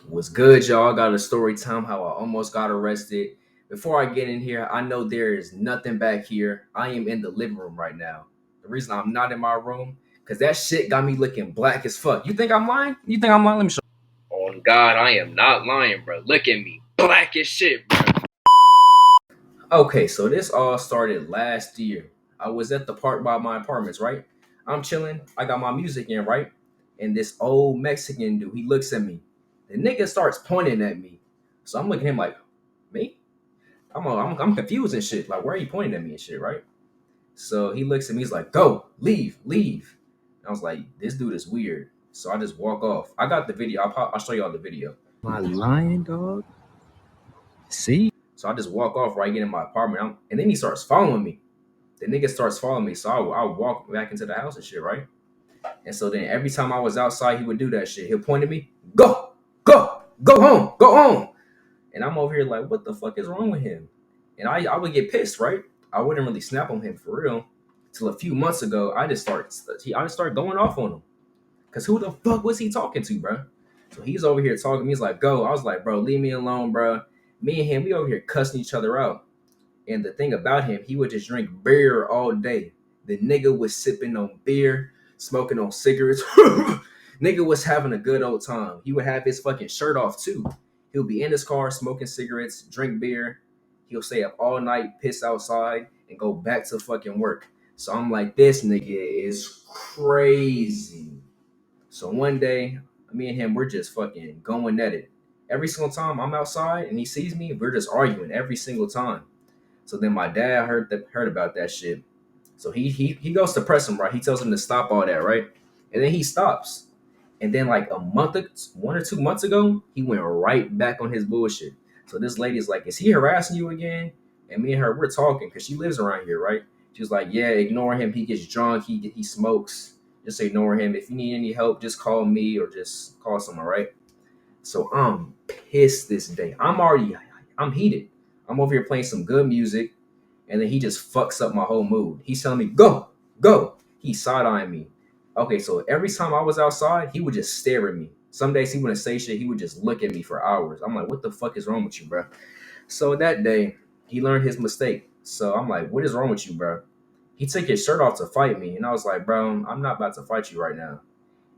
What's good, y'all? Got a story time how I almost got arrested. Before I get in here, I know there is nothing back here. I am in the living room right now. The reason I'm not in my room, because that shit got me looking black as fuck. You think I'm lying? You think I'm lying? Let me show you. On God, I am not lying, bro. Look at me. Black as shit, bro. Okay, so this all started last year. I was at the park by my apartments, right? I'm chilling. I got my music in, right? And this old Mexican dude, he looks at me. The nigga starts pointing at me. So I'm looking at him like, me? I'm confused and shit. Like, why are you pointing at me and shit, right? So he looks at me, he's like, go, leave, leave. And I was like, this dude is weird. So I just walk off. I got the video. I'll show y'all the video. Am I lying, dog? See? So I just walk off right, get in my apartment. And then he starts following me. The nigga starts following me. So I walk back into the house and shit, right? And so then every time I was outside, he would do that shit. He'll point at me, go, go, go home, go home. And I'm over here like, what the fuck is wrong with him? And I would get pissed, right? I wouldn't really snap on him for real. Till a few months ago, I just started going off on him. Cause who the fuck was he talking to, bro? So he's over here talking to me. He's like, go. I was like, bro, leave me alone, bro. Me and him, we over here cussing each other out. And the thing about him, he would just drink beer all day. The nigga was sipping on beer, smoking on cigarettes. Nigga was having a good old time. He would have his fucking shirt off too. He'll be in his car smoking cigarettes, drink beer. He'll stay up all night, piss outside, and go back to fucking work. So I'm like, this nigga is crazy. So one day, me and him, we're just fucking going at it. Every single time I'm outside and he sees me, we're just arguing every single time. So then my dad heard about that shit. So he goes to press him, right? He tells him to stop all that, right? And then he stops. And then like 1 or 2 months ago, he went right back on his bullshit. So this lady's like, is he harassing you again? And me and her, we're talking because she lives around here, right? She was like, yeah, ignore him. He gets drunk. He smokes. Just ignore him. If you need any help, just call me or just call someone, right? So I'm pissed this day. I'm heated. I'm over here playing some good music, and then he just fucks up my whole mood. He's telling me, go, go. He's side-eyeing me. Okay, so every time I was outside, he would just stare at me. Some days he wouldn't say shit. He would just look at me for hours. I'm like, what the fuck is wrong with you, bro? So that day, he learned his mistake. So I'm like, what is wrong with you, bro? He took his shirt off to fight me, and I was like, bro, I'm not about to fight you right now.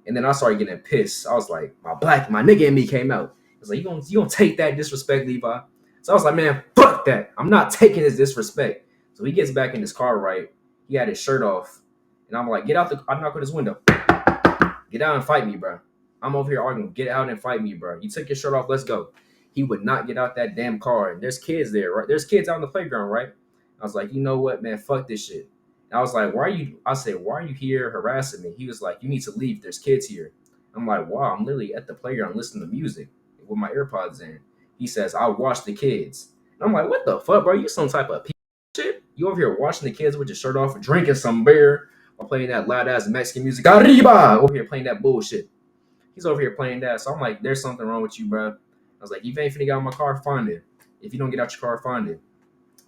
And then I started getting pissed. I was like, my nigga in me came out. I was like, you gonna take that disrespect, Levi? So I was like, man, fuck that. I'm not taking this disrespect. So he gets back in his car, right? He had his shirt off. And I'm like, I knock on his window. Get out and fight me, bro. I'm over here arguing. Get out and fight me, bro. You took your shirt off. Let's go. He would not get out that damn car. And there's kids there, right? There's kids out on the playground, right? I was like, you know what, man? Fuck this shit. And I was like, why are you here harassing me? He was like, you need to leave. There's kids here. I'm like, wow, I'm literally at the playground listening to music with my AirPods in. He says, I'll watch the kids. And I'm like, what the fuck, bro? You some type of shit? You over here watching the kids with your shirt off, drinking some beer, or playing that loud ass Mexican music. Arriba! Over here playing that bullshit. He's over here playing that. So I'm like, there's something wrong with you, bro. I was like, you ain't finna get out of my car, find it. If you don't get out your car, find it.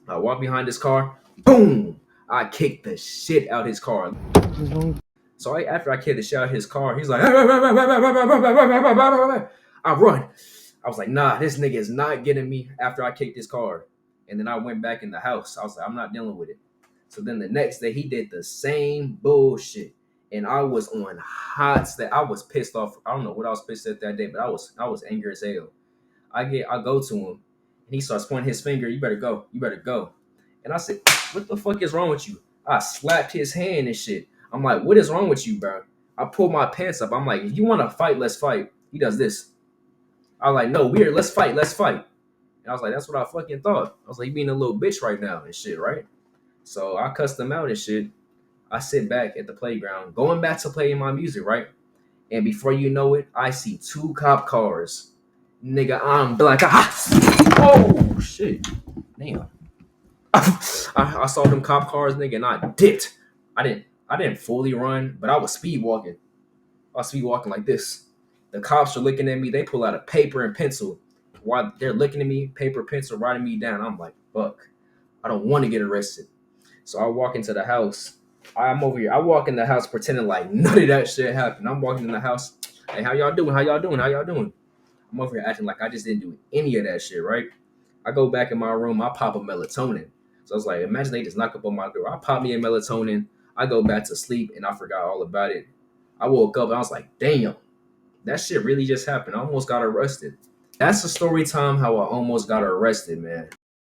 I walk behind his car, boom! I kicked the shit out his car. So after I kicked the shit out of his car, he's like, I run. I was like, nah, this nigga is not getting me after I kicked his car. And then I went back in the house. I was like, I'm not dealing with it. So then the next day he did the same bullshit. And I was on hot state. I was pissed off. I don't know what I was pissed at that day, but I was angry as hell. I go to him and he starts pointing his finger, you better go, you better go. And I said, what the fuck is wrong with you? I slapped his hand and shit. I'm like, what is wrong with you, bro? I pulled my pants up. I'm like, if you want to fight, let's fight. He does this. I was like, no, weird, let's fight, let's fight. And I was like, that's what I fucking thought. I was like, you being a little bitch right now and shit, right? So I cussed him out and shit. I sit back at the playground, going back to playing my music, right? And before you know it, I see 2 cop cars. Nigga, I'm black. Oh, shit. Damn. I saw them cop cars, nigga, and I dipped. I didn't fully run, but I was speed walking. I was speed walking like this. The cops are looking at me. They pull out a paper and pencil. While they're looking at me, paper, pencil, writing me down. I'm like, fuck. I don't want to get arrested. So I walk into the house. I'm over here. I walk in the house pretending like none of that shit happened. I'm walking in the house. Hey, how y'all doing? How y'all doing? How y'all doing? I'm over here acting like I just didn't do any of that shit, right? I go back in my room, I pop a melatonin. So I was like, imagine they just knock up on my door. I pop me a melatonin, I go back to sleep, and I forgot all about it. I woke up and I was like, damn, that shit really just happened. I almost got arrested. That's a story time how I almost got arrested, man.